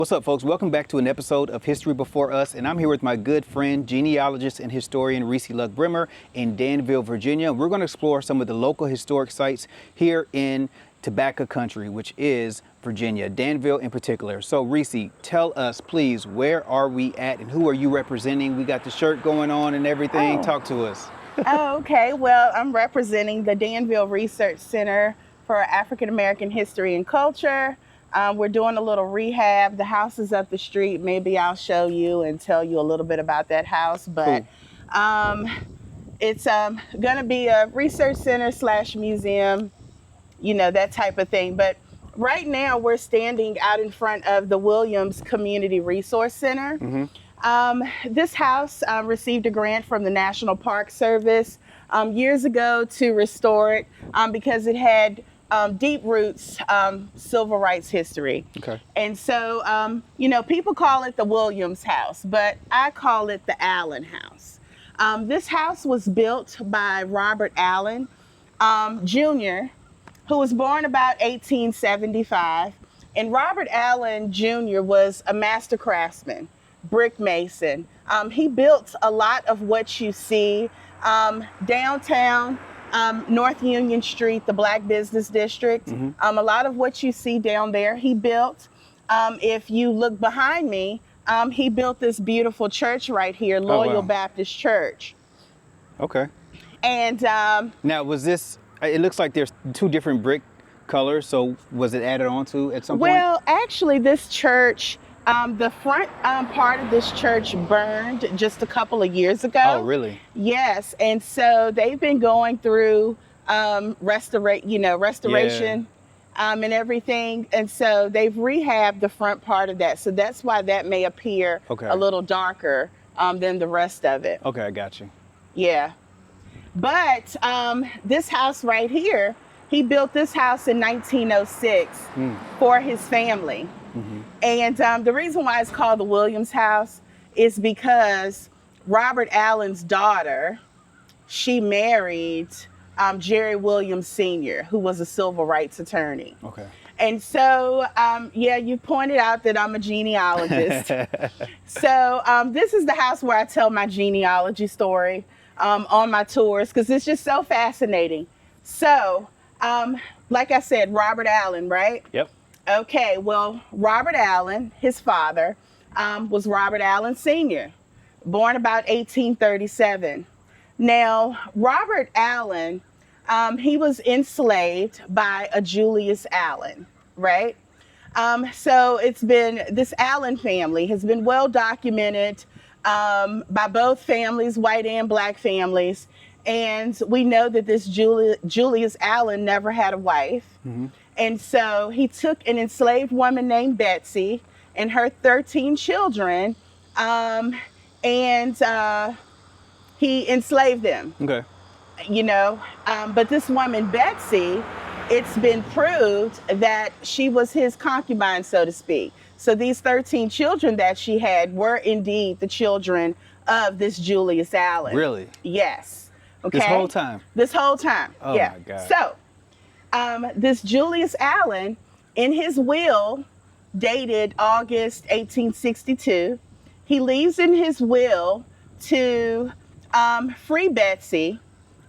What's up, folks? Welcome back to an episode of History Before Us, and I'm here with my good friend, genealogist and historian Karice Luck-Brimmer in Danville, Virginia. We're going to explore some of the local historic sites here in tobacco country, which is Virginia, Danville in particular. So, Karice, tell us, please, where are we at and who are you representing? We got the shirt going on and everything. Oh. Talk to us. Okay. Well, I'm representing the Danville Research Center for African American History and Culture. We're doing a little rehab. The house is up the street. Maybe I'll show you and tell you a little bit about that house. But Cool. it's going to be a research center / museum, that type of thing. But right now we're standing out in front of the Williams Community Resource Center. This house received a grant from the National Park Service years ago to restore it because it had deep roots, civil rights history. Okay. And so, people call it the Williams House, but I call it the Allen House. This house was built by Robert Allen, Jr., who was born about 1875. And Robert Allen, Jr. was a master craftsman, brick mason. He built a lot of what you see downtown, North Union Street, the Black Business District. A lot of what you see down there, he built. If you look behind me, he built this beautiful church right here, Loyal Baptist Church. Okay. And now, was this, it looks like there's two different brick colors, so was it added on to at some point? Well, actually, this church, the front part of this church burned just a couple of years ago. Oh, really? Yes, and so they've been going through restoration and everything, and so they've rehabbed the front part of that. So that's why that may appear a little darker than the rest of it. Okay, I got you. Yeah, but this house right here, he built this house in 1906 for his family. And the reason why it's called the Williams House is because Robert Allen's daughter, she married Jerry Williams Sr., who was a civil rights attorney. Okay. And so, you pointed out that I'm a genealogist. So this is the house where I tell my genealogy story on my tours, because it's just so fascinating. So, like I said, Robert Allen, right? Yep. Okay, well, Robert Allen, his father, was Robert Allen Sr., born about 1837. Now, Robert Allen, he was enslaved by a Julius Allen, right? So this Allen family has been well documented by both families, white and black families. And we know that this Julius Allen never had a wife. And so he took an enslaved woman named Betsy and her 13 children, and he enslaved them. Okay. But this woman, Betsy, it's been proved that she was his concubine, so to speak. So these 13 children that she had were indeed the children of this Julius Allen. Really? Yes. Okay. This whole time? This whole time. Oh, yeah. my God. So, this Julius Allen, in his will, dated August 1862, he leaves in his will to free Betsy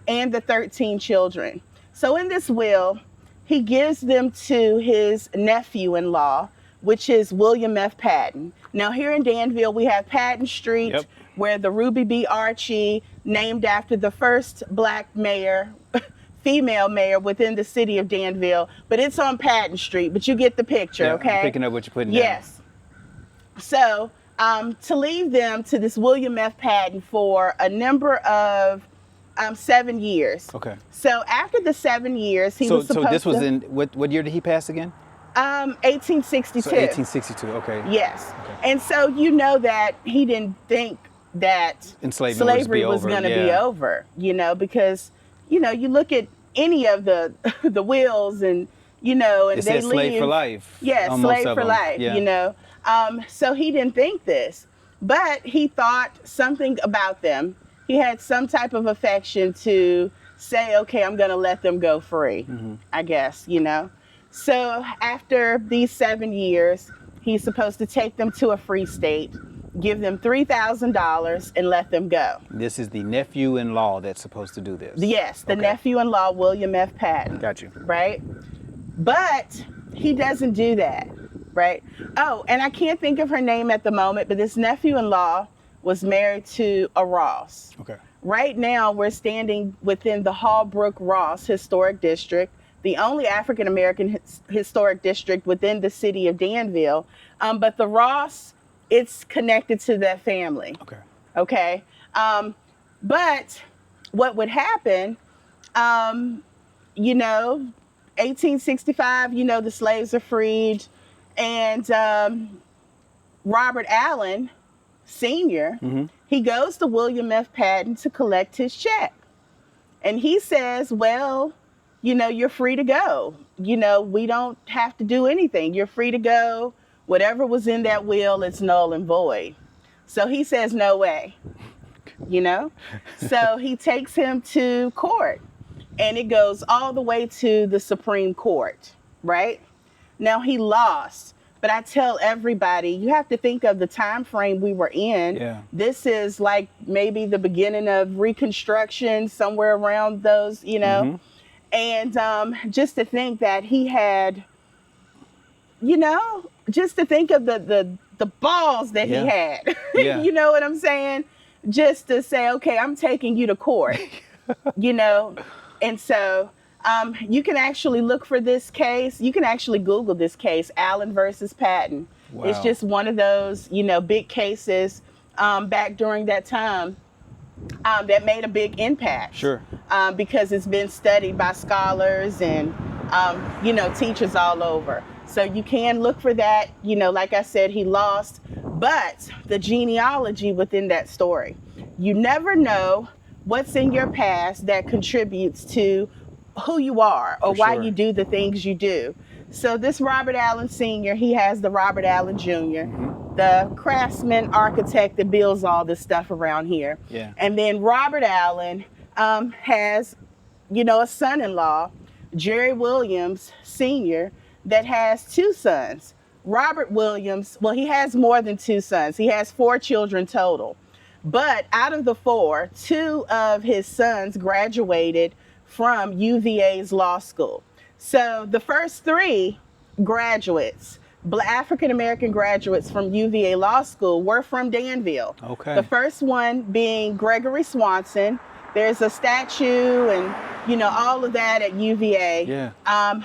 and the 13 children. So in this will, he gives them to his nephew-in-law, which is William F. Patton. Now here in Danville, we have Patton Street, where the Ruby B. Archie, named after the first black mayor, female mayor within the city of Danville, but it's on Patton Street, but you get the picture, okay? I'm picking up what you're putting down. Yes. So, to leave them to this William F. Patton for a number of 7 years. Okay. So after the 7 years, he was supposed to... So this was in, what year did he pass again? 1862. So 1862, okay. Yes. Okay. And so you know that he didn't think that slavery was going to be over, because, you look at any of the wills and, and it they says slave for life. Yeah, slave for life, So he didn't think this, but he thought something about them. He had some type of affection to say, okay, I'm going to let them go free, I guess, So after these 7 years, He's supposed to take them to a free state, give them $3,000 and let them go. This is the nephew-in-law that's supposed to do this. Yes, the nephew-in-law, William F. Patton. Got you. Right? But he doesn't do that, right? Oh, and I can't think of her name at the moment, but this nephew-in-law was married to a Ross. Okay. Right now, we're standing within the Hallbrook-Ross Historic District, the only African-American historic district within the city of Danville. But the Ross, it's connected to that family. Okay. Okay. But what would happen, 1865, the slaves are freed, and Robert Allen Sr., he goes to William F. Patton to collect his check. And he says, well, you're free to go. We don't have to do anything. You're free to go. Whatever was in that will, it's null and void. So he says, no way, So he takes him to court, and it goes all the way to the Supreme Court, right? Now, he lost. But I tell everybody, you have to think of the time frame we were in. Yeah. This is like maybe the beginning of Reconstruction, somewhere around those, And just to think that he had, just to think of the balls that he had. Yeah. You know what I'm saying? Just to say, okay, I'm taking you to court, And so you can actually look for this case. You can actually Google this case, Allen versus Patton. Wow. It's just one of those, big cases back during that time that made a big impact. Sure. Because it's been studied by scholars and, teachers all over. So you can look for that. Like I said, he lost. But the genealogy within that story, you never know what's in your past that contributes to who you are or why you do the things you do. So this Robert Allen Sr., he has the Robert Allen Jr., the craftsman architect that builds all this stuff around here. Yeah. And then Robert Allen has, a son-in-law, Jerry Williams Sr., that has two sons. Robert Williams, well, he has more than two sons. He has 4 children total. But out of the 4, 2 of his sons graduated from UVA's law school. So the first 3 graduates, African-American graduates from UVA Law School, were from Danville. Okay. The first one being Gregory Swanson. There's a statue and, all of that at UVA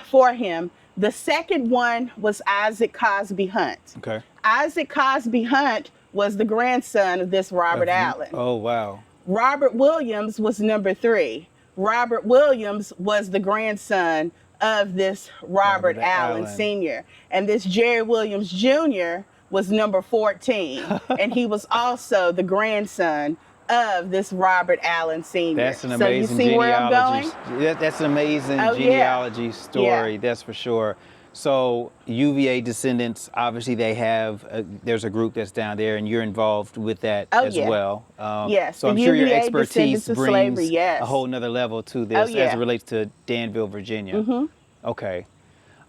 for him. The second one was Isaac Cosby Hunt. Okay. Isaac Cosby Hunt was the grandson of this Robert Allen. Oh, wow. Robert Williams was number 3. Robert Williams was the grandson of this Robert Allen Sr. And this Jerry Williams Jr. was number 14. And he was also the grandson of this Robert Allen Sr. That's an amazing so you see genealogy. Where I'm going? That's an amazing genealogy story, that's for sure. So UVA descendants, obviously they have, there's a group that's down there and you're involved with that as well. Yes. So I'm sure your UVA expertise descendants of brings slavery, yes. a whole nother level to this as it relates to Danville, Virginia. Okay.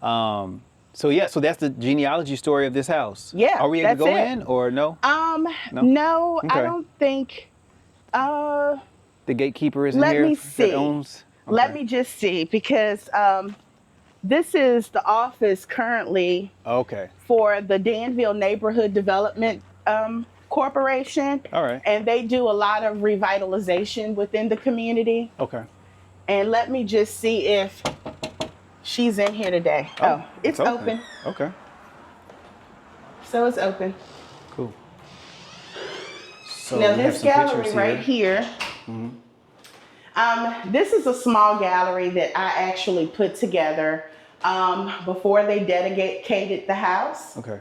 So that's the genealogy story of this house. Yeah. Are we able to go in or no? No, Okay. I don't think. The gatekeeper isn't here. Let me see. That owns? Okay. Let me just see, because this is the office currently for the Danville Neighborhood Development Corporation. All right. And they do a lot of revitalization within the community. Okay. And let me just see if she's in here today. Oh, it's open. Okay. So it's open. Cool. So now this gallery right here, this is a small gallery that I actually put together before they dedicated the house. Okay.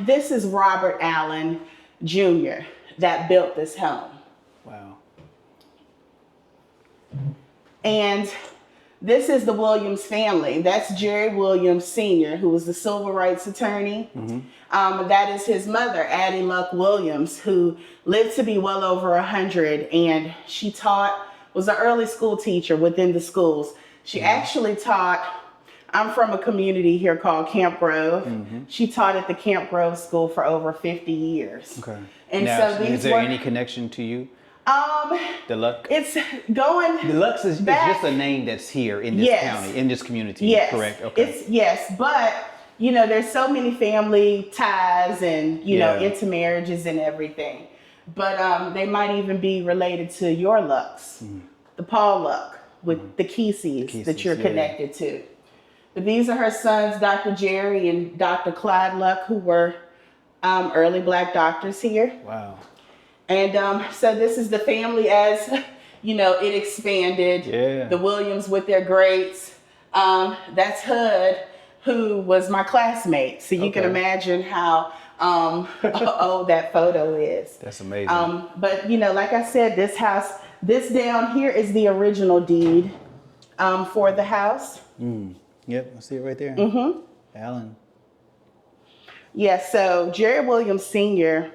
This is Robert Allen Jr. that built this home. Wow. And this is the Williams family. That's Jerry Williams Sr., who was the civil rights attorney. That is his mother, Addie Luck Williams, who lived to be well over 100. And she was an early school teacher within the schools. She actually taught I'm from a community here called Camp Grove. She taught at the Camp Grove School for over 50 years. Okay. And Now, so these is there were, any connection to you? The Luck? It's going The Lux is back, just a name that's here in this Yes. county, in this community. Yes. Correct. Okay. It's yes, but you know, there's so many family ties and you know, intermarriages and everything. But they might even be related to your Lux, the Paul Luck with the Keeseys that you're connected to. But these are her sons, Dr. Jerry and Dr. Clyde Luck, who were early Black doctors here. Wow. And so this is the family as, you know, it expanded. Yeah. The Williams with their greats. That's Hud, who was my classmate. So you can imagine how old that photo is. That's amazing. But, you know, like I said, this house, this down here is the original deed for the house. Yep, I see it right there. Allen. Yes, so Jerry Williams Sr.,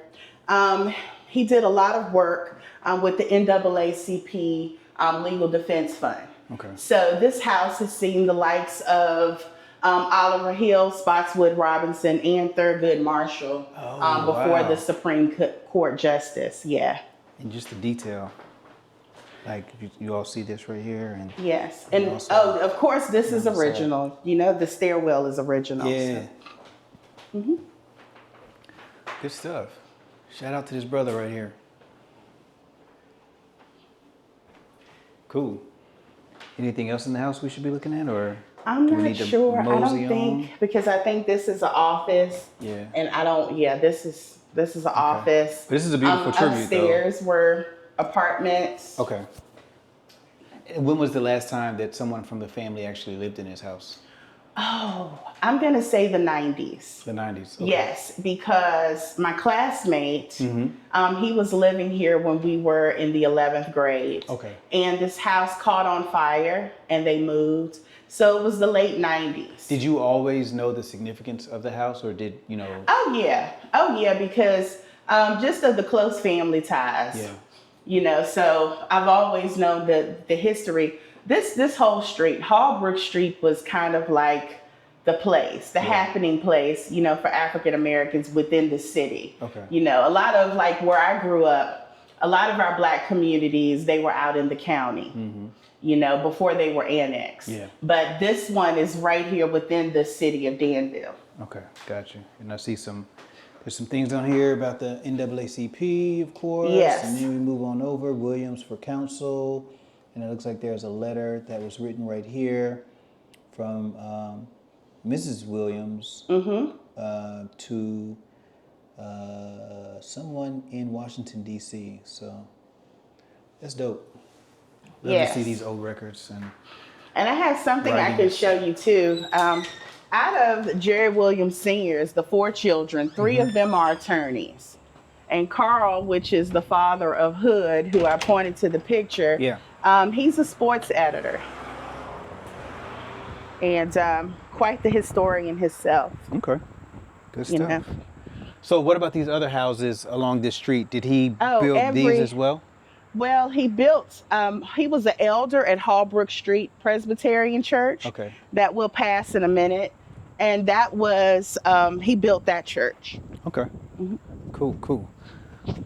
he did a lot of work with the NAACP Legal Defense Fund. Okay. So this house has seen the likes of Oliver Hill, Spotswood Robinson, and Thurgood Marshall before the Supreme Court Justice. Yeah. And just the detail. Like you all see this right here, and yes, and also, of course this is original. You know, the stairwell is original. Yeah. So. Good stuff. Shout out to this brother right here. Cool. Anything else in the house we should be looking at, or I'm do we not need to sure. I mosey don't think on? because I think this is an office. Yeah. And I don't. Yeah, this is an office. This is a beautiful tribute, upstairs were apartments. Okay. And when was the last time that someone from the family actually lived in this house? Oh, I'm gonna say the 90s. The 90s. Okay. Yes, because my classmate, he was living here when we were in the 11th grade. Okay. And this house caught on fire and they moved. So it was the late 90s. Did you always know the significance of the house, or did you know? Oh yeah, because just of the close family ties. Yeah. You know, so I've always known the history. This whole street, Hallbrook Street, was kind of like the place, the happening place, you know, for African Americans within the city. Okay. You know, a lot of like where I grew up, a lot of our Black communities, they were out in the county, you know, before they were annexed. Yeah. But this one is right here within the city of Danville. Okay, got you. And I see there's some things on here about the NAACP, of course. Yes. And then we move on over, Williams for counsel. And it looks like there's a letter that was written right here from Mrs. Williams to someone in Washington, D.C. So that's dope. Love to see these old records. And I have something I could writings. show you too. Out of Jerry Williams Sr.'s, the 4 children, 3 of them are attorneys. And Carl, which is the father of Hood, who I pointed to the picture, he's a sports editor. And quite the historian himself. Okay, good stuff. You know? So what about these other houses along this street? Did he build these as well? Well, he built, he was an elder at Hallbrook Street Presbyterian Church. Okay. That we'll pass in a minute. And that was, he built that church. Okay. Cool.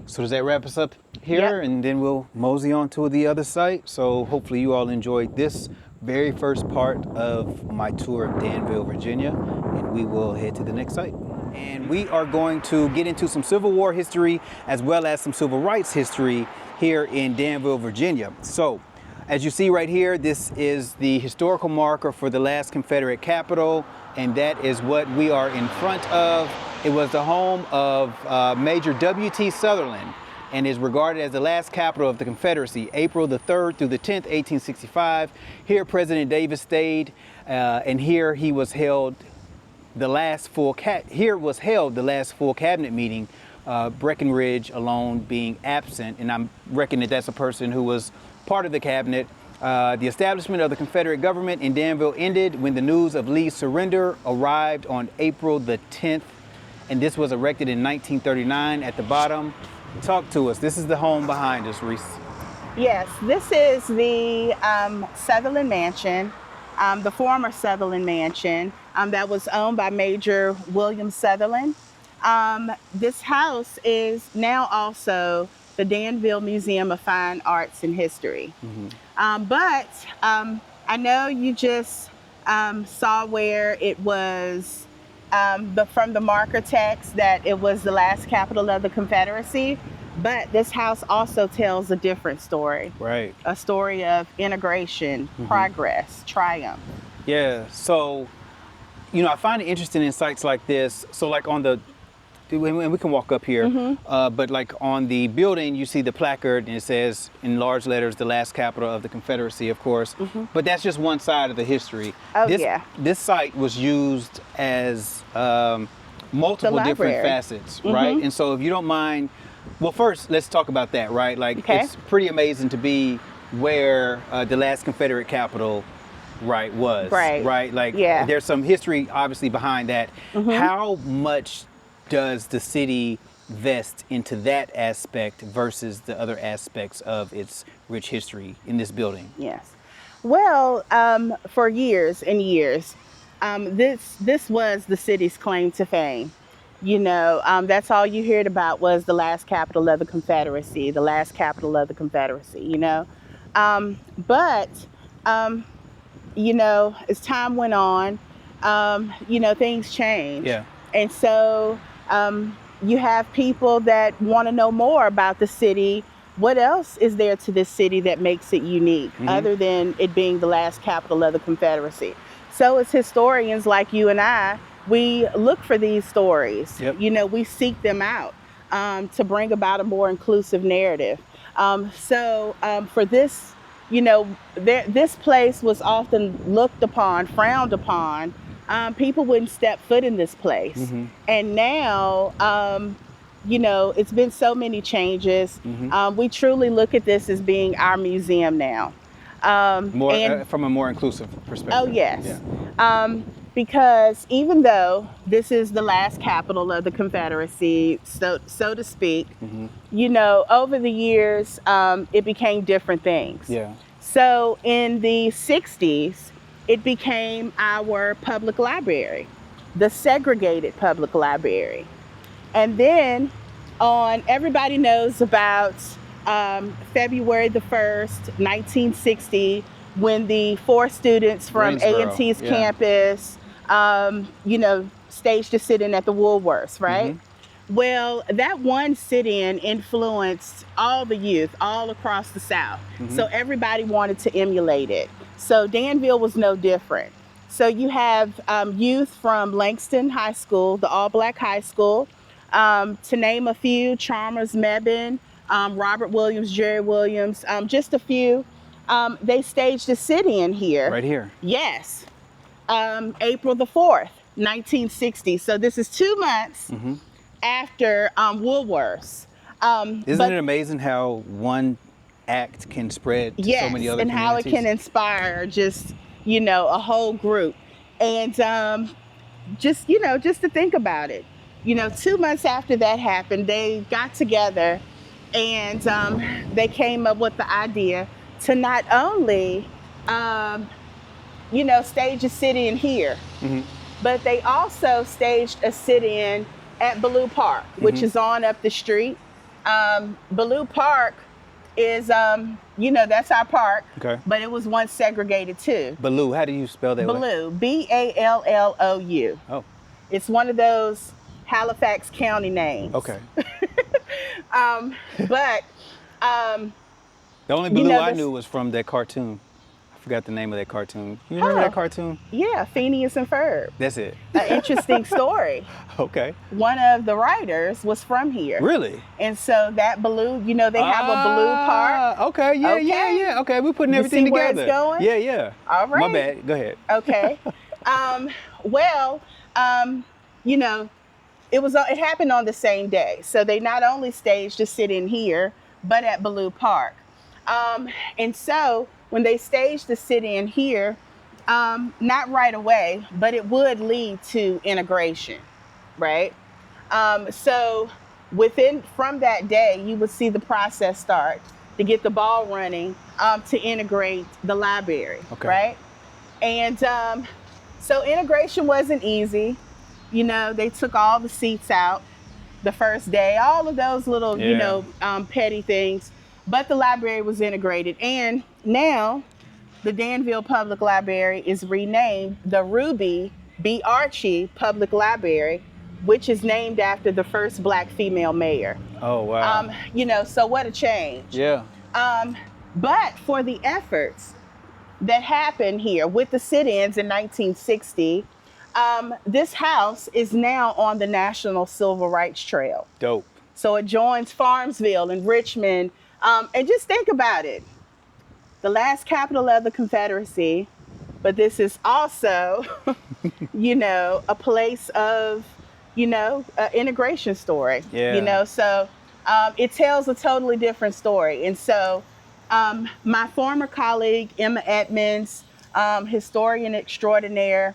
So does that wrap us up here? And then we'll mosey on to the other site. So hopefully you all enjoyed this very first part of my tour of Danville, Virginia, and we will head to the next site. And we are going to get into some Civil War history as well as some civil rights history here in Danville, Virginia. So as you see right here, this is the historical marker for the last Confederate capital, and that is what we are in front of. It was the home of Major W.T. Sutherlin and is regarded as the last capital of the Confederacy, April the 3rd through the 10th, 1865. Here President Davis stayed, and here he was held the last full cabinet meeting, Breckinridge alone being absent, and I reckon that that's a person who was part of the cabinet. The establishment of the Confederate government in Danville ended when the news of Lee's surrender arrived on April the 10th, and this was erected in 1939. At the bottom, talk to us. This is the home behind us, Reese. Yes, this is the Sutherlin Mansion. the former Sutherlin mansion that was owned by Major William Sutherlin. This house is now also the Danville Museum of Fine Arts and History. But I know you just saw where it was from the marker text that it was the last capital of the Confederacy. But this house also tells a different story. Right. A story of integration, progress, triumph. Yeah. So, I find it interesting in sites like this. So like on the, and we can walk up here, but like on the building, you see the placard and it says in large letters, the last capital of the Confederacy, of course. But that's just one side of the history. Oh, This site was used as multiple different facets, right? And so if you don't mind, well, first, let's talk about that, right? Like, it's pretty amazing to be where the last Confederate capital, was. Right? Like, there's some history, obviously, behind that. How much does the city vest into that aspect versus the other aspects of its rich history in this building? Yes. Well, for years and years, this was the city's claim to fame. That's all you heard about was the last capital of the Confederacy, the last capital of the Confederacy, But, as time went on, things changed. Yeah. And so you have people that want to know more about the city. What else is there to this city that makes it unique, other than it being the last capital of the Confederacy? So as historians like you and I, we look for these stories. We seek them out to bring about a more inclusive narrative. For this, this place was often looked upon, frowned upon. People wouldn't step foot in this place. And now, it's been so many changes. We truly look at this as being our museum now. From a more inclusive perspective. Oh, yes. Yeah. Because even though this is the last capital of the Confederacy, so to speak, over the years, it became different things. Yeah. So in the 60s, it became our public library, the segregated public library. And then everybody knows about February the 1st, 1960, when the 4 students from A&T's campus, staged a sit-in at the Woolworths, right? Well, that one sit-in influenced all the youth all across the South. So everybody wanted to emulate it. So Danville was no different. So you have youth from Langston High School, the all-black high school, to name a few: Chalmers, Mebane, Robert Williams, Jerry Williams, just a few. They staged a sit-in here. Right here. Yes. April the 4th, 1960. So this is 2 months after Woolworths. Isn't it amazing how one act can spread to so many other communities? And how it can inspire just, a whole group. And just to think about it, 2 months after that happened, they got together and they came up with the idea to not only, stage a sit-in here, but they also staged a sit-in at Ballou Park, which is on up the street. Ballou Park is, that's our park, but it was once segregated too. Ballou, how do you spell that? Ballou, Ballou. Oh. It's one of those Halifax County names. Okay. But the only Ballou I knew was from that cartoon. I forgot the name of that cartoon. You remember that cartoon? Yeah, Phineas and Ferb. That's it. An interesting story. Okay. One of the writers was from here. Really? And so that Ballou, they have a Ballou Park. Okay, yeah. Okay, we're putting everything together. Where it's going? Yeah. All right. My bad. Go ahead. Okay. It happened on the same day. So they not only staged a sit-in here, but at Ballou Park. And so when they staged the sit-in here, not right away, but it would lead to integration, right? So from that day, you would see the process start to get the ball running to integrate the library, right? And so integration wasn't easy. They took all the seats out the first day, all of those little, Yeah. petty things. But the library was integrated. And now the Danville Public Library is renamed the Ruby B. Archie Public Library, which is named after the first Black female mayor. Oh, wow. So what a change. Yeah. But for the efforts that happened here with the sit-ins in 1960, this house is now on the National Civil Rights Trail. Dope. So it joins Farmsville and Richmond. And just think about it. The last capital of the Confederacy, but this is also, a place of, integration story. Yeah. So it tells a totally different story. And so my former colleague, Emma Edmonds, historian extraordinaire,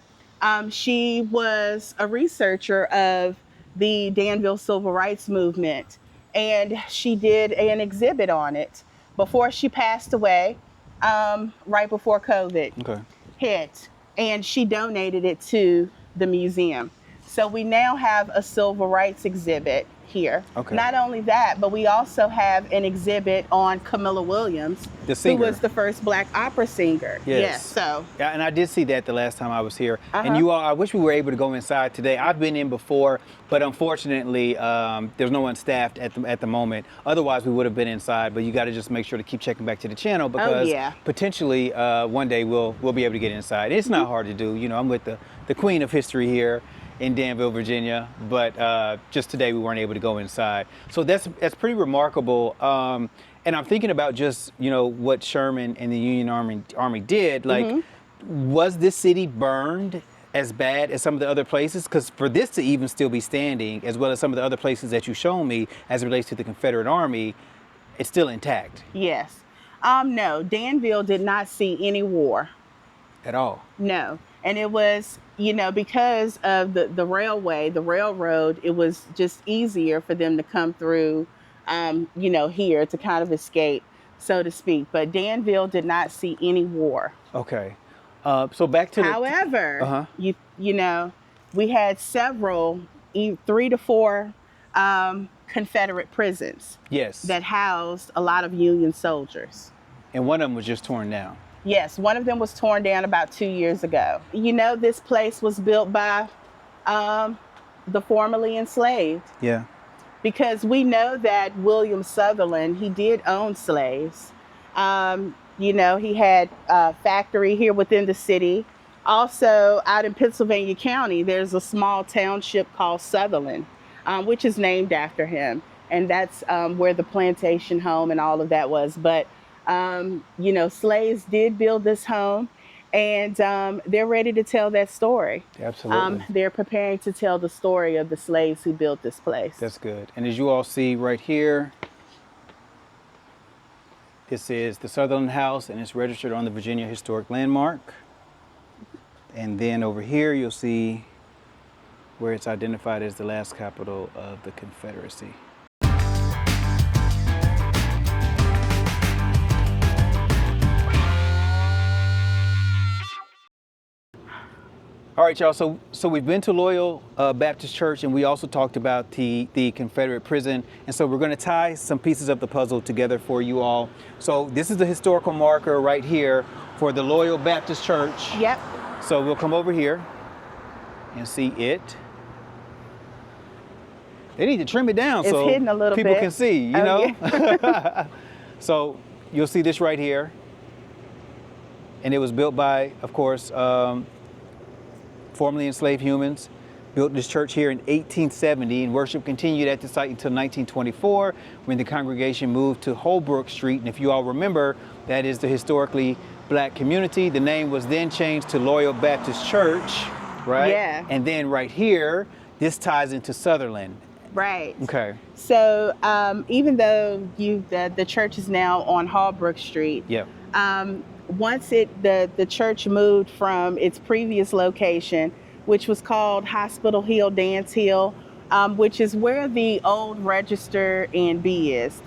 she was a researcher of the Danville Civil Rights Movement, and she did an exhibit on it before she passed away, right before COVID hit, and she donated it to the museum. So we now have a civil rights exhibit here. Okay. Not only that, but we also have an exhibit on Camilla Williams, the singer, who was the first Black opera singer. Yes. So. Yeah, and I did see that the last time I was here. And you all, I wish we were able to go inside today. I've been in before, but unfortunately, there's no one staffed at the moment. Otherwise, we would have been inside. But you got to just make sure to keep checking back to the channel because potentially one day we'll be able to get inside. It's not hard to do. I'm with the queen of history here in Danville, Virginia, but just today we weren't able to go inside. So that's pretty remarkable. And I'm thinking about just, what Sherman and the Union Army did. Like, was this city burned as bad as some of the other places? Because for this to even still be standing, as well as some of the other places that you've shown me as it relates to the Confederate Army, it's still intact. Yes. No, Danville did not see any war. At all? No. And it was, because of the railroad, it was just easier for them to come through, here to kind of escape, so to speak. But Danville did not see any war. Okay. So back to However, we had several, 3 to 4 Confederate prisons. Yes. That housed a lot of Union soldiers. And one of them was just torn down. Yes, one of them was torn down about 2 years ago. This place was built by the formerly enslaved. Yeah. Because we know that William Sutherlin, he did own slaves. He had a factory here within the city. Also, out in Pennsylvania County, there's a small township called Sutherlin, which is named after him. And that's where the plantation home and all of that was. But slaves did build this home, and they're ready to tell that story. Absolutely. They're preparing to tell the story of the slaves who built this place. That's good. And as you all see right here, this is the Sutherlin House, and it's registered on the Virginia Historic Landmark. And then over here, you'll see where it's identified as the last capital of the Confederacy. All right, y'all, so we've been to Loyal Baptist Church, and we also talked about the Confederate prison. And so we're going to tie some pieces of the puzzle together for you all. So this is the historical marker right here for the Loyal Baptist Church. Yep. So we'll come over here and see it. They need to trim it down it's so hidden a little people bit. can see, you know? Yeah. So you'll see this right here. And it was built by, of course, formerly enslaved humans. Built this church here in 1870, and worship continued at the site until 1924, when the congregation moved to Holbrook Street. And if you all remember, that is the historically Black community. The name was then changed to Loyal Baptist Church, right? Yeah. And then right here, this ties into Sutherlin. Right. Okay. So even though the church is now on Holbrook Street, Yep. Once the church moved from its previous location, which was called Hospital Hill Dance Hill, which is where the old Register and B is.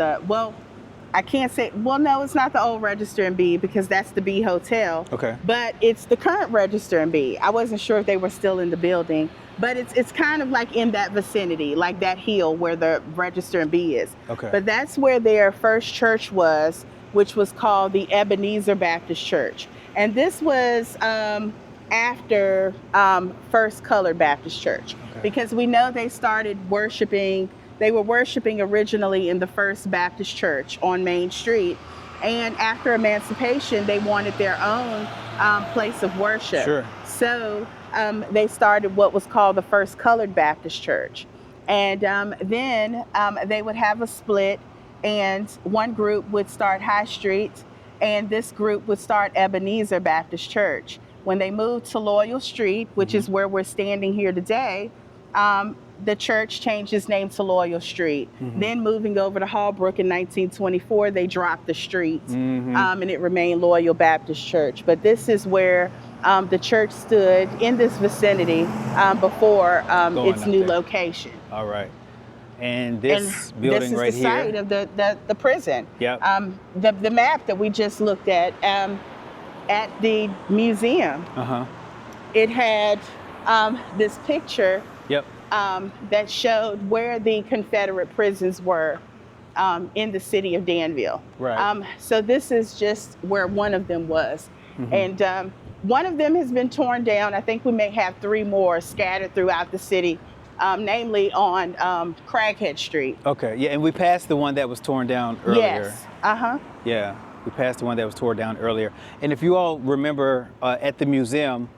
I can't say, well, no, it's not the old Register and B because that's the B Hotel. Okay. But it's the current Register and B. I wasn't sure if they were still in the building, but it's kind of like in that vicinity, like that hill where the Register and B is. Okay. But that's where their first church was, which was called the Ebenezer Baptist Church. And this was after First Colored Baptist Church, because we know they started worshiping. They were worshiping originally in the First Baptist Church on Main Street. And after emancipation, they wanted their own place of worship. Sure. So they started what was called the First Colored Baptist Church. And then they would have a split, and one group would start High Street, and this group would start Ebenezer Baptist Church. When they moved to Loyal Street, which is where we're standing here today, the church changed its name to Loyal Street. Then moving over to Hallbrook in 1924, they dropped the street, and it remained Loyal Baptist Church. But this is where the church stood in this vicinity before its new location. All right. And this building right here. This is the site of the prison. Yep. The map that we just looked at the museum, it had this picture Yep. that showed where the Confederate prisons were in the city of Danville. Right. So this is just where one of them was. And one of them has been torn down. I think we may have 3 more scattered throughout the city, namely on Craighead Street. Okay. Yeah, and we passed the one that was torn down earlier. Yes. Yeah, we passed the one that was torn down earlier. And if you all remember at the museum,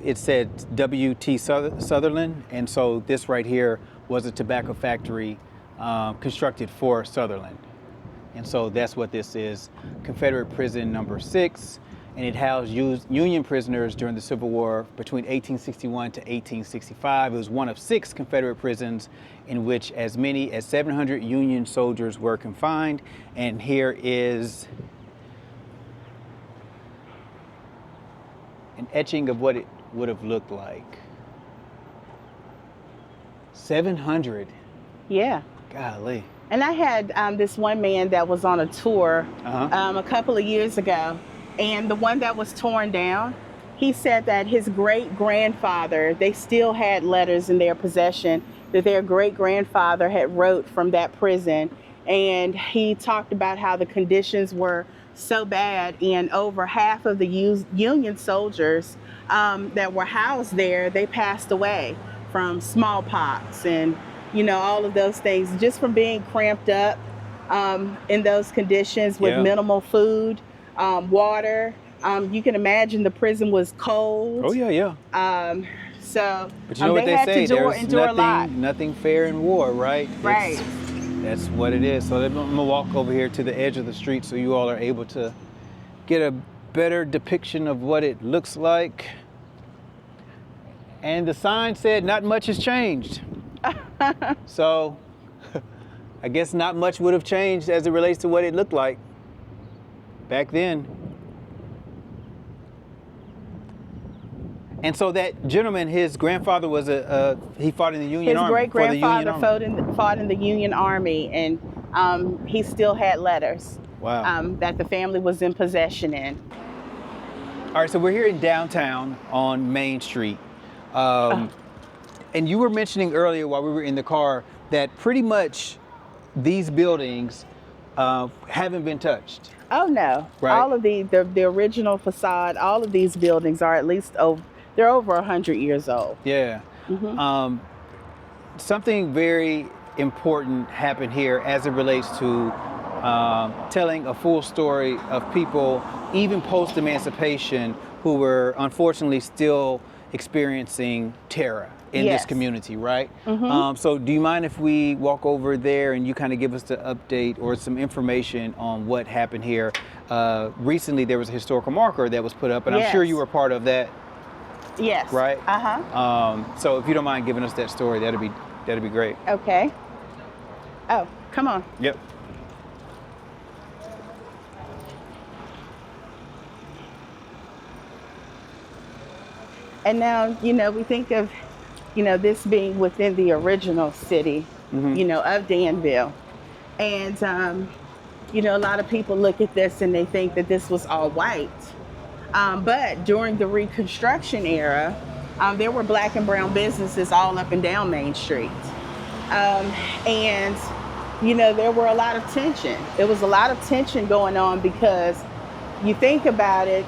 it said W.T. Sutherlin, and so this right here was a tobacco factory constructed for Sutherlin. And so that's what this is, Confederate Prison number 6, and it housed Union prisoners during the Civil War between 1861 to 1865. It was one of 6 Confederate prisons in which as many as 700 Union soldiers were confined. And here is an etching of what it would have looked like. 700. Yeah. Golly. And I had this one man that was on a tour a couple of years ago, and the one that was torn down, he said that his great-grandfather, they still had letters in their possession that their great-grandfather had wrote from that prison, and he talked about how the conditions were so bad, and over half of the Union soldiers that were housed there, they passed away from smallpox and, you know, all of those things, just from being cramped up in those conditions with minimal food, water. You can imagine the prison was cold. Oh, yeah. So but you know what they had say, to endure a lot. Nothing fair in war, right? Right. That's what it is. So I'm gonna walk over here to the edge of the street so you all are able to get a better depiction of what it looks like. And the sign said not much has changed. So I guess not much would have changed as it relates to what it looked like back then. And so that gentleman, his grandfather was he fought in the Union Army. His great-grandfather fought in the Union Army, and he still had letters that the family was in possession in. All right, so we're here in downtown on Main Street. And you were mentioning earlier while we were in the car that pretty much these buildings haven't been touched. Oh, no. Right. All of the original facade, all of these buildings are at least they're over 100 years old. Yeah. Something very important happened here as it relates to telling a full story of people, even post-emancipation, who were unfortunately still experiencing terror in this community, right? So do you mind if we walk over there and you kind of give us the update or some information on what happened here? Recently there was a historical marker that was put up, and I'm sure you were part of that. Yes. Right? So if you don't mind giving us that story, that'd be great. Okay. Oh, come on. Yep. And now, you know, we think of, you know, this being within the original city, you know, of Danville. And a lot of people look at this and they think that this was all white. But during the Reconstruction era, there were black and brown businesses all up and down Main Street. And, there were a lot of tension. There was a lot of tension going on because you think about it,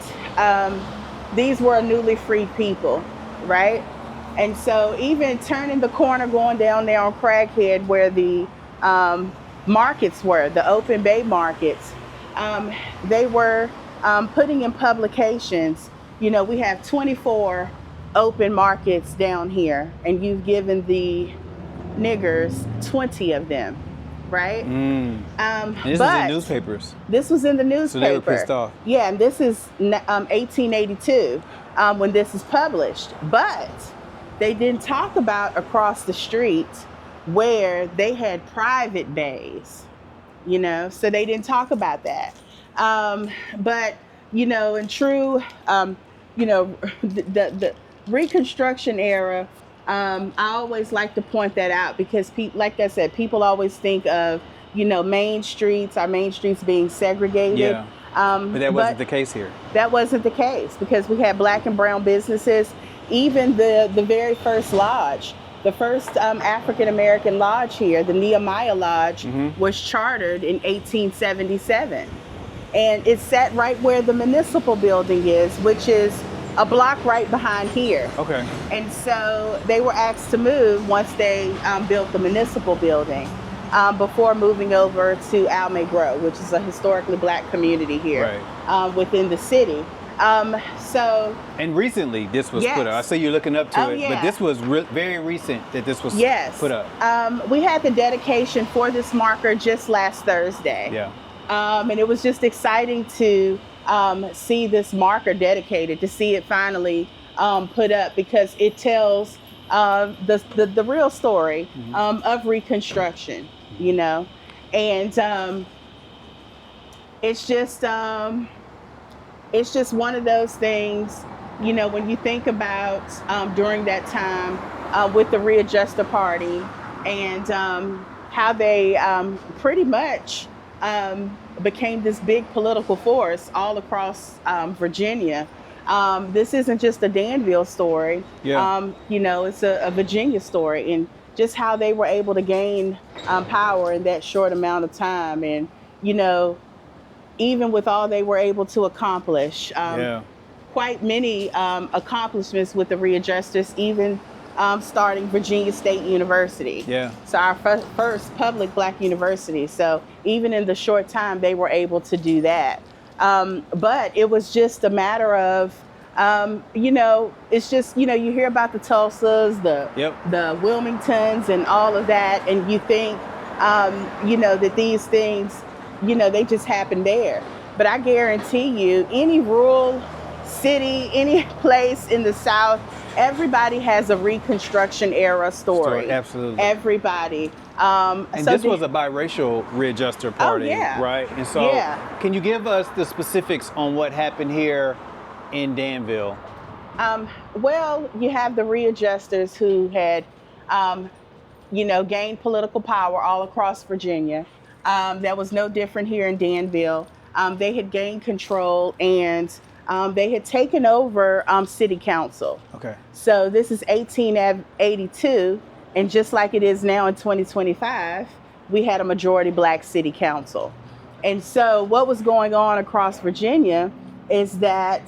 these were newly freed people, right? And so even turning the corner, going down there on Craighead where the markets were, the open bay markets, they were putting in publications, we have 24 open markets down here, and you've given the niggers 20 of them, right? And this is in newspapers. This was in the newspaper. So they were pissed off. Yeah, and this is 1882 when this is published. But they didn't talk about across the street where they had private bays, so they didn't talk about that. But, in true, the Reconstruction era, I always like to point that out because, like I said, people always think of, our main streets being segregated. Yeah. But that wasn't the case here. That wasn't the case because we had black and brown businesses. Even the very first lodge, the first African-American lodge here, the Nehemiah Lodge, was chartered in 1877. And it sat right where the municipal building is, which is a block right behind here. Okay. And so they were asked to move once they built the municipal building before moving over to Almay which is a historically black community here within the city. And recently this was put up. I see you're looking up to it, but this was very recent that this was put up. We had the dedication for this marker just last Thursday. Yeah. And it was just exciting to see this marker dedicated, to see it finally put up because it tells the real story of Reconstruction, and it's just one of those things, when you think about during that time with the Readjuster Party and how they pretty much became this big political force all across Virginia. This isn't just a Danville story. Yeah. It's a Virginia story, and just how they were able to gain power in that short amount of time. And, even with all they were able to accomplish, quite many accomplishments with the Readjusters, even starting Virginia State University. Yeah. So our first public black university. So even in the short time, they were able to do that. But it was just a matter of, it's just, you hear about the Tulsas, the Wilmingtons and all of that. And you think, that these things, they just happen there. But I guarantee you, any rural city, any place in the South, everybody has a Reconstruction era story. Absolutely. Everybody. And so this was a biracial Readjuster Party, right? And so can you give us the specifics on what happened here in Danville? Well, you have the Readjusters who had, gained political power all across Virginia. That was no different here in Danville. They had gained control and they had taken over city council. Okay. So this is 1882, and just like it is now in 2025, we had a majority black city council. And so what was going on across Virginia is that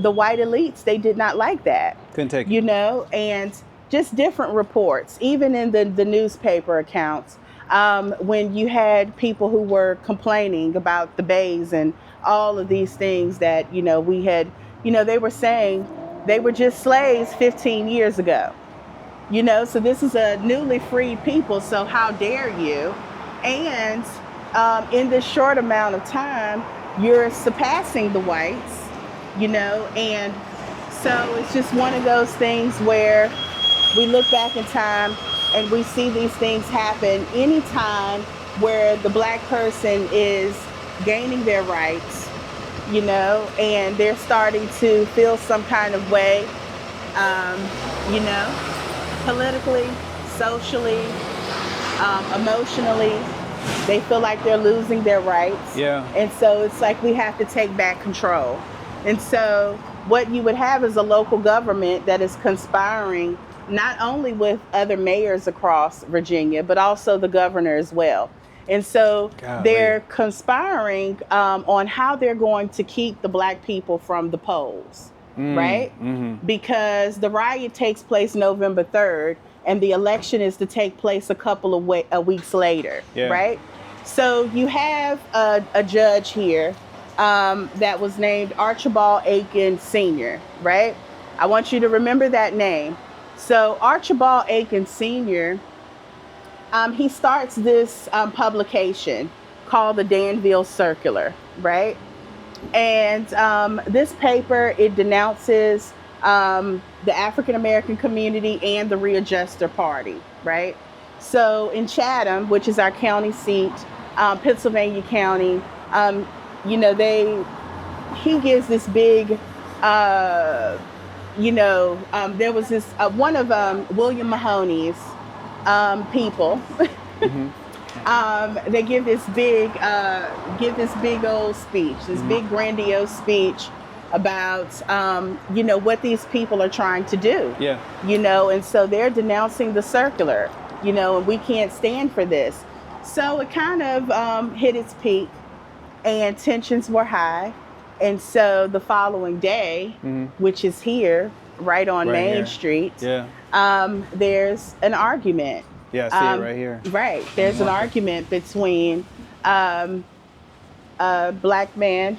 the white elites, they did not like that. Couldn't take it. And just different reports, even in the newspaper accounts, when you had people who were complaining about the bays and all of these things that, we had, they were saying they were just slaves 15 years ago. So this is a newly freed people, so how dare you? And in this short amount of time, you're surpassing the whites, and so it's just one of those things where we look back in time and we see these things happen anytime where the black person is gaining their rights, and they're starting to feel some kind of way, politically, socially, emotionally. They feel like they're losing their rights. Yeah. And so it's like we have to take back control. And so what you would have is a local government that is conspiring not only with other mayors across Virginia, but also the governor as well. And so they're conspiring on how they're going to keep the Black people from the polls, right? Because the riot takes place November 3rd, and the election is to take place a couple of weeks later, right? So you have a judge here that was named Archibald Aiken Sr., right? I want you to remember that name. So Archibald Aiken Sr., he starts this publication called the Danville Circular, right? And this paper, it denounces the African-American community and the Readjuster Party, right? So in Chatham, which is our county seat, Pennsylvania County, you know, he gives this big, you know, there was this, one of William Mahoney's people, they give this big old speech, this big grandiose speech about, you know, what these people are trying to do. Yeah. You know, and so they're denouncing the circular, you know, and we can't stand for this. So it kind of hit its peak and tensions were high. And so the following day, which is here, right on Main Street, there's an argument. Yeah, I see it right here. Right. There's an argument between a black man,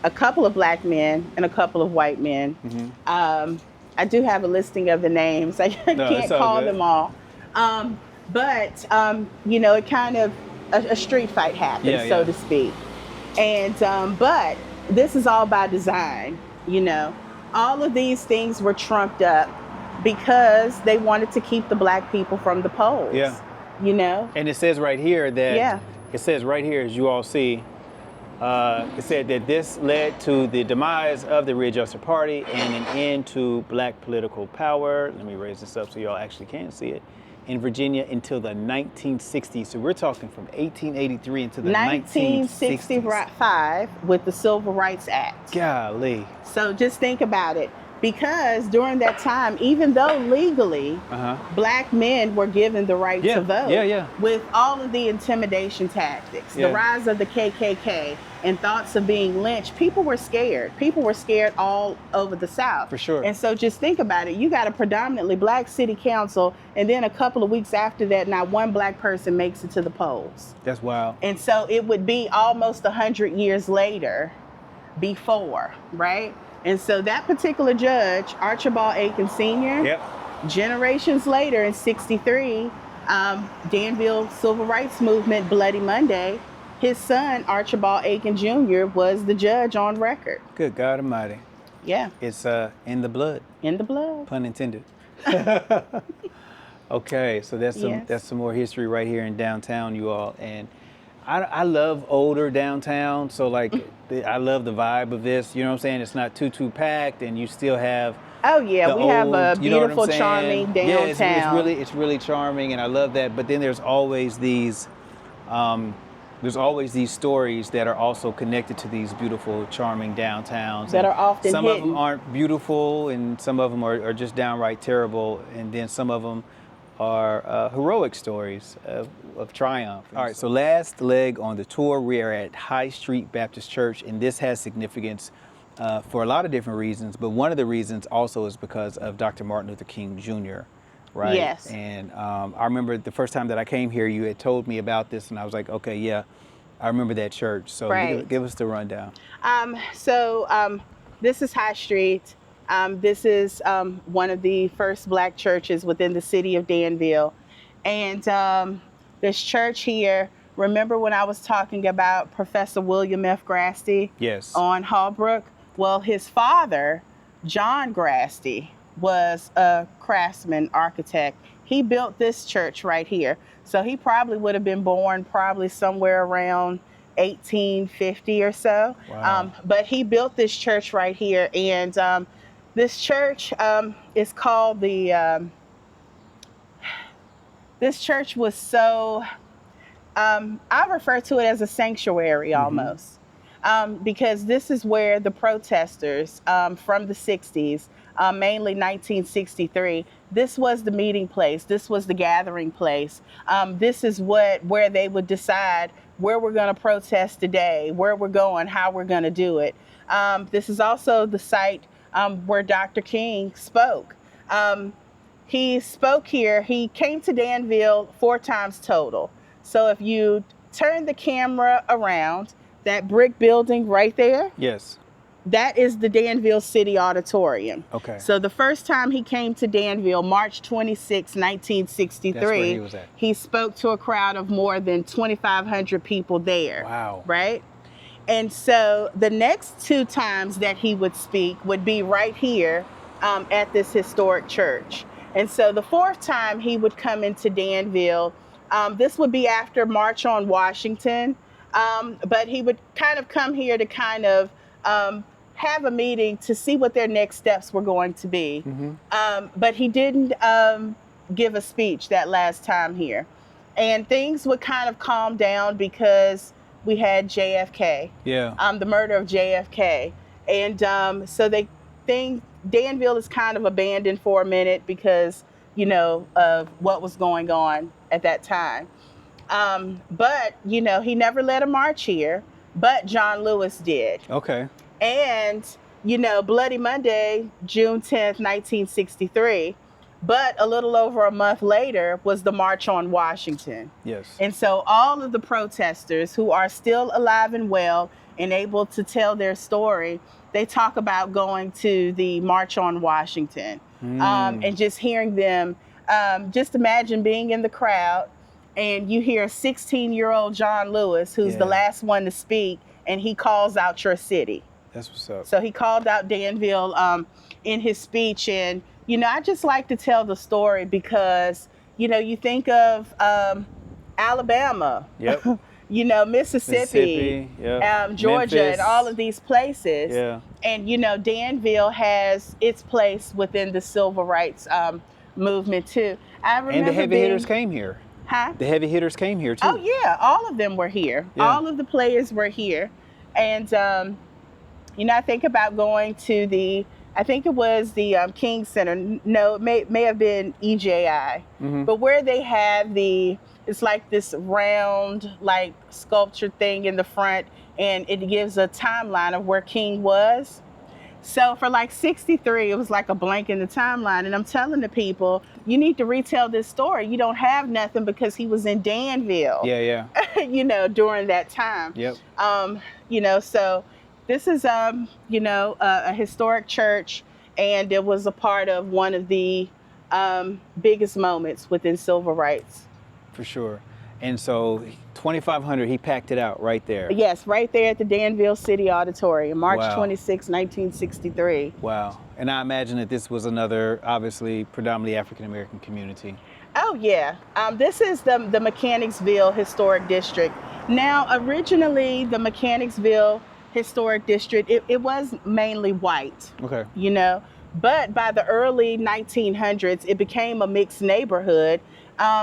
a couple of black men, and a couple of white men. I do have a listing of the names. I can't call them all. But, you know, it kind of, a street fight happened, so to speak. And, but this is all by design, you know. All of these things were trumped up because they wanted to keep the Black people from the polls. Yeah. You know? And it says right here that, it says right here, as you all see, it said that this led to the demise of the Readjuster Party and an end to Black political power. Let me raise this up so y'all actually can see it. In Virginia until the 1960s. So we're talking from 1883 into the 1965 with the Civil Rights Act. Golly. So just think about it. Because during that time, even though legally black men were given the right to vote, with all of the intimidation tactics, the rise of the KKK, and thoughts of being lynched, people were scared. People were scared all over the South. For sure. And so just think about it. You got a predominantly black city council, and then a couple of weeks after that, not one black person makes it to the polls. That's wild. And so it would be almost 100 years later before, right? And so that particular judge, Archibald Aiken Sr., generations later in 63, Danville Civil Rights Movement, Bloody Monday, his son, Archibald Aiken Jr., was the judge on record. Good God Almighty. Yeah. It's in the blood. In the blood. Pun intended. Okay, so that's some more history right here in downtown, you all. And I love older downtown, so like I love the vibe of this. You know what I'm saying? It's not too packed, and you still have. Oh yeah, we have a beautiful, charming downtown. Yeah, it's really charming, and I love that. But then there's always these stories that are also connected to these beautiful, charming downtowns that are often some hidden. of them aren't beautiful, and some of them are just downright terrible, and then some of them are heroic stories of triumph. All right, so last leg on the tour, we are at High Street Baptist Church, and this has significance for a lot of different reasons, but one of the reasons also is because of Dr. Martin Luther King Jr., right? Yes. And I remember the first time that I came here, you had told me about this, and I was like, okay, yeah, I remember that church. So give us the rundown. This is High Street. This is one of the first black churches within the city of Danville. And this church here, remember when I was talking about Professor William F. Grasty on Hallbrook? Well, his father, John Grasty, was a craftsman architect. He built this church right here. So he probably would have been born probably somewhere around 1850 or so. Wow. But he built this church right here. And this church is called the, this church was so, I refer to it as a sanctuary almost, because this is where the protesters from the 60s, mainly 1963, this was the meeting place. This was the gathering place. This is where they would decide where we're going to protest today, where we're going, how we're going to do it. This is also the site where Dr. King spoke. He spoke here. He came to Danville 4 times total. So if you turn the camera around, that brick building right there, Yes. that is the Danville City Auditorium. Okay. So the first time he came to Danville, March 26, 1963, That's where he was at. he spoke to a crowd of more than 2,500 people there. Wow. Right? And so the next 2 times that he would speak would be right here at this historic church. And so the 4th time he would come into Danville, this would be after March on Washington, but he would kind of come here to kind of have a meeting to see what their next steps were going to be. But he didn't give a speech that last time here. And things would kind of calm down because we had JFK, the murder of JFK. And so they think Danville is kind of abandoned for a minute because, you know, of what was going on at that time. But, you know, he never led a march here, but John Lewis did. Okay. And, you know, Bloody Monday, June 10th, 1963, but a little over a month later was the March on Washington. Yes. And so all of the protesters who are still alive and well and able to tell their story, they talk about going to the March on Washington. And just hearing them, just imagine being in the crowd and you hear 16-year-old John Lewis, who's the last one to speak, and he calls out your city. That's what's up. So he called out Danville in his speech. And, you know, I just like to tell the story because, you know, you think of Alabama, you know, Mississippi, Georgia, Memphis, and all of these places. Yeah. And, you know, Danville has its place within the civil rights movement, too. I remember And the heavy hitters came here. Huh? The heavy hitters came here, too. Oh, yeah. All of them were here. Yeah. All of the players were here. And, you know, I think about going to I think it was the King Center. No, it may have been EJI. But where they have it's like this round, like sculpture thing in the front, and it gives a timeline of where King was. So for like 63, it was like a blank in the timeline. And I'm telling the people, you need to retell this story. You don't have nothing because he was in Danville. Yeah. You know, during that time. Yep. You know, so this is, you know, a historic church, and it was a part of one of the biggest moments within civil rights. For sure. And so 2,500, he packed it out right there. Yes, right there at the Danville City Auditorium, March Wow. 26, 1963. Wow. And I imagine that this was another, obviously, predominantly African-American community. Oh, yeah. This is the Mechanicsville Historic District. Now, originally, the Mechanicsville Historic District, it was mainly white. Okay. You know, but by the early 1900s, it became a mixed neighborhood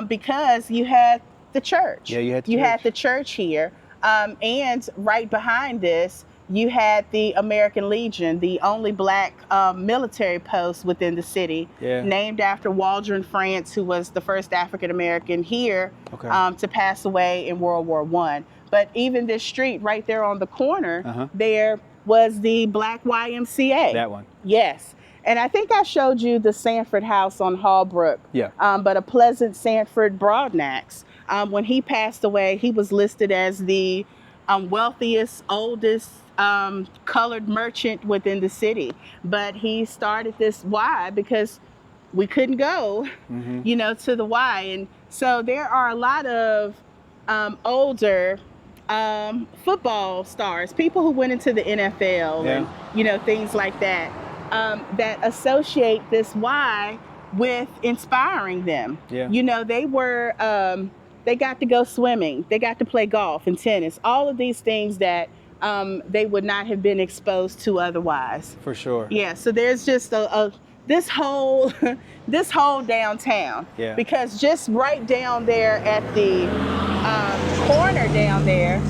because you had the church. Yeah, you had the You church. had the church here. And right behind this, you had the American Legion, the only black military post within the city, named after Waldron France, who was the first African-American here to pass away in World War I. But even this street right there on the corner, there was the Black YMCA. That one. Yes. And I think I showed you the Sanford House on Hallbrook. Yeah. But a Pleasant Sanford Broadnax. When he passed away, he was listed as the wealthiest, oldest colored merchant within the city. But he started this Y because we couldn't go, you know, to the Y. And so there are a lot of older football stars, people who went into the NFL and, you know, things like that, that associate this Y with inspiring them. You know, they were, they got to go swimming, they got to play golf and tennis, all of these things that they would not have been exposed to otherwise. For sure. Yeah, so there's just this whole downtown. Yeah. Because just right down there at the down there,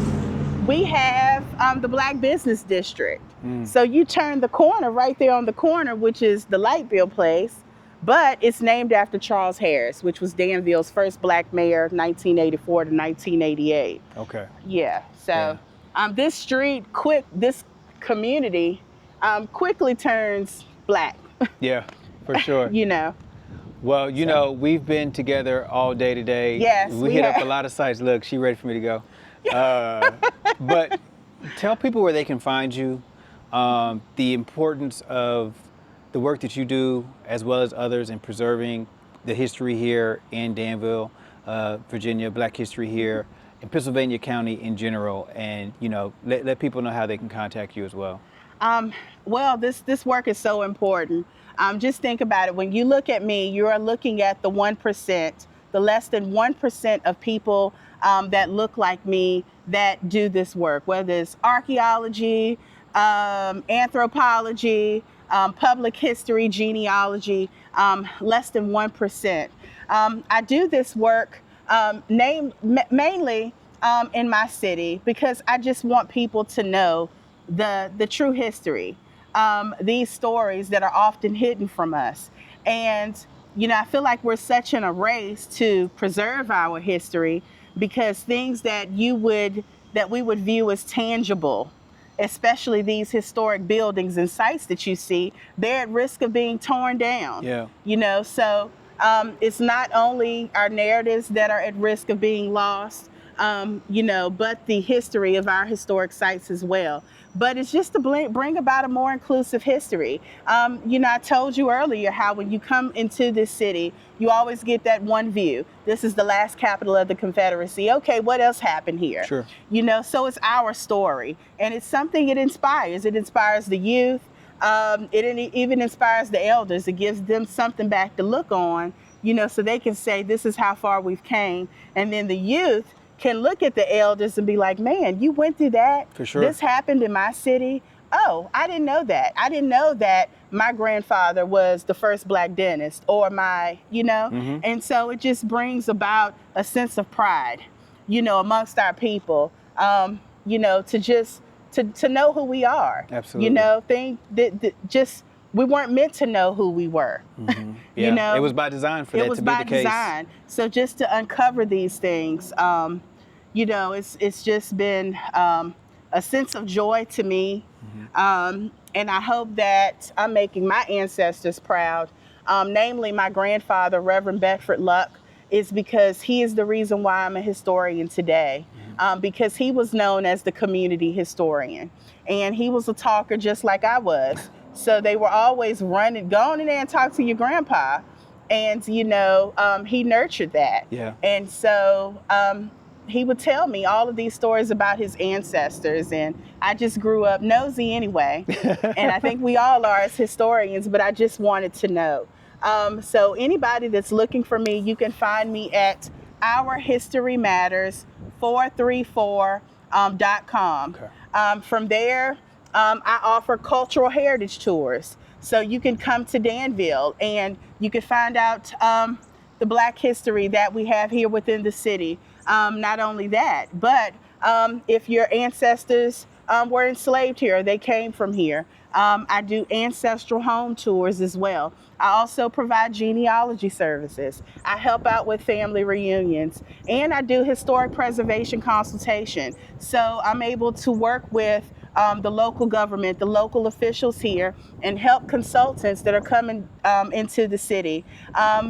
we have the Black Business District. So you turn the corner right there on the corner, which is the Lightville place, but it's named after Charles Harris, which was Danville's first Black mayor, 1984 to 1988. Okay. Yeah. So this this community quickly turns Black. Yeah, for sure. You know. Well, you know, we've been together all day today. Yes, we hit up a lot of sites. Look, she ready for me to go. But tell people where they can find you, the importance of the work that you do, as well as others, in preserving the history here in Danville, Virginia, Black history here, in Pennsylvania County in general, and, you know, let people know how they can contact you as well. Well, this work is so important. Just think about it. When you look at me, you are looking at the 1%, the less than 1% of people that look like me that do this work, whether it's archaeology, anthropology, public history, genealogy, less than 1%. I do this work mainly in my city because I just want people to know the true history, these stories that are often hidden from us. And, you know, I feel like we're such in a race to preserve our history because things that we would view as tangible, especially these historic buildings and sites that you see, they're at risk of being torn down. Yeah. You know, so it's not only our narratives that are at risk of being lost, you know, but the history of our historic sites as well. But it's just to bring about a more inclusive history. You know, I told you earlier how when you come into this city, you always get that one view. This is the last capital of the Confederacy. Okay, what else happened here? Sure. You know, so it's our story. And it's something it inspires. It inspires the youth. It even inspires the elders. It gives them something back to look on, you know, so they can say, this is how far we've came. And then the youth can look at the elders and be like, man, you went through that. For sure. This happened in my city. Oh, I didn't know that. I didn't know that my grandfather was the first Black dentist or my, you know, and so it just brings about a sense of pride, you know, amongst our people, you know, to know who we are. Absolutely. You know, we weren't meant to know who we were. Yeah. You know, it was by design for that to be the case. It was by design. So just to uncover these things, you know, it's just been a sense of joy to me. And I hope that I'm making my ancestors proud. Namely, my grandfather, Reverend Bedford Luck, is because he is the reason why I'm a historian today. Because he was known as the community historian. And he was a talker just like I was. So they were always running, go on in there and talk to your grandpa. And, you know, he nurtured that. Yeah. And so he would tell me all of these stories about his ancestors. And I just grew up nosy anyway. And I think we all are as historians, but I just wanted to know. So anybody that's looking for me, you can find me at ourhistorymatters434.com. Okay. From there, I offer cultural heritage tours. So you can come to Danville and you can find out the Black history that we have here within the city. Not only that, but if your ancestors were enslaved here, they came from here. I do ancestral home tours as well. I also provide genealogy services. I help out with family reunions, and I do historic preservation consultation. So I'm able to work with the local government, the local officials here, and help consultants that are coming into the city.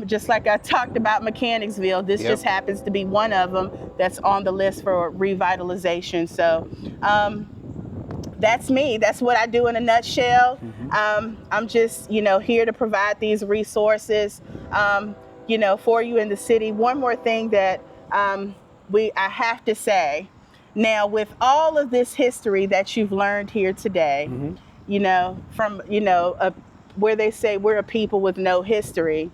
Just like I talked about Mechanicsville, this just happens to be one of them that's on the list for revitalization. So that's me. That's what I do in a nutshell. I'm just, you know, here to provide these resources, you know, for you in the city. One more thing that I have to say. Now, with all of this history that you've learned here today, you know, from, you know, where they say we're a people with no history,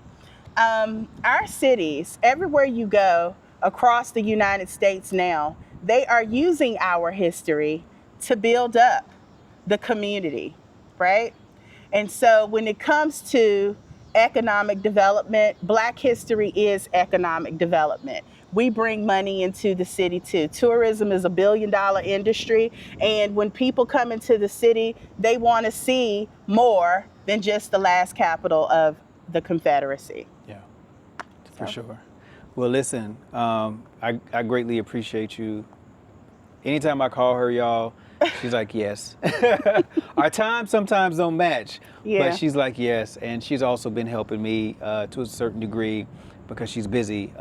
our cities, everywhere you go across the United States now, they are using our history to build up the community, right? And so when it comes to economic development, Black history is economic development. we bring money into the city too. Tourism is a billion-dollar industry, and when people come into the city, they want to see more than just the last capital of the Confederacy. Yeah, for sure. Well, listen, I greatly appreciate you. Anytime I call her, y'all, she's like, yes. Our time sometimes don't match, Yeah. but she's like, yes. And she's also been helping me to a certain degree because she's busy,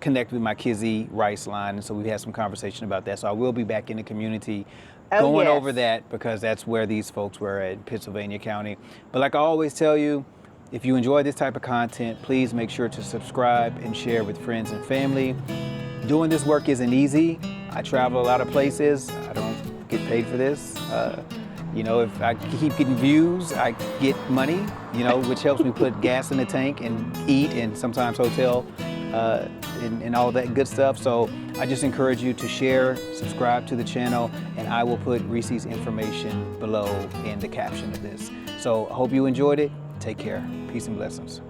connect with my Kizzy Rice line. And so we've had some conversation about that. So I will be back in the community going over that, because that's where these folks were at, Pittsylvania County. But like I always tell you, if you enjoy this type of content, please make sure to subscribe and share with friends and family. Doing this work isn't easy. I travel a lot of places. I don't get paid for this. You know, if I keep getting views, I get money, you know, which helps me put gas in the tank and eat, and sometimes hotel and all that good stuff. So I just encourage you to share, subscribe to the channel, and I will put Reese's information below in the caption of this. So I hope you enjoyed it. Take care. Peace and blessings.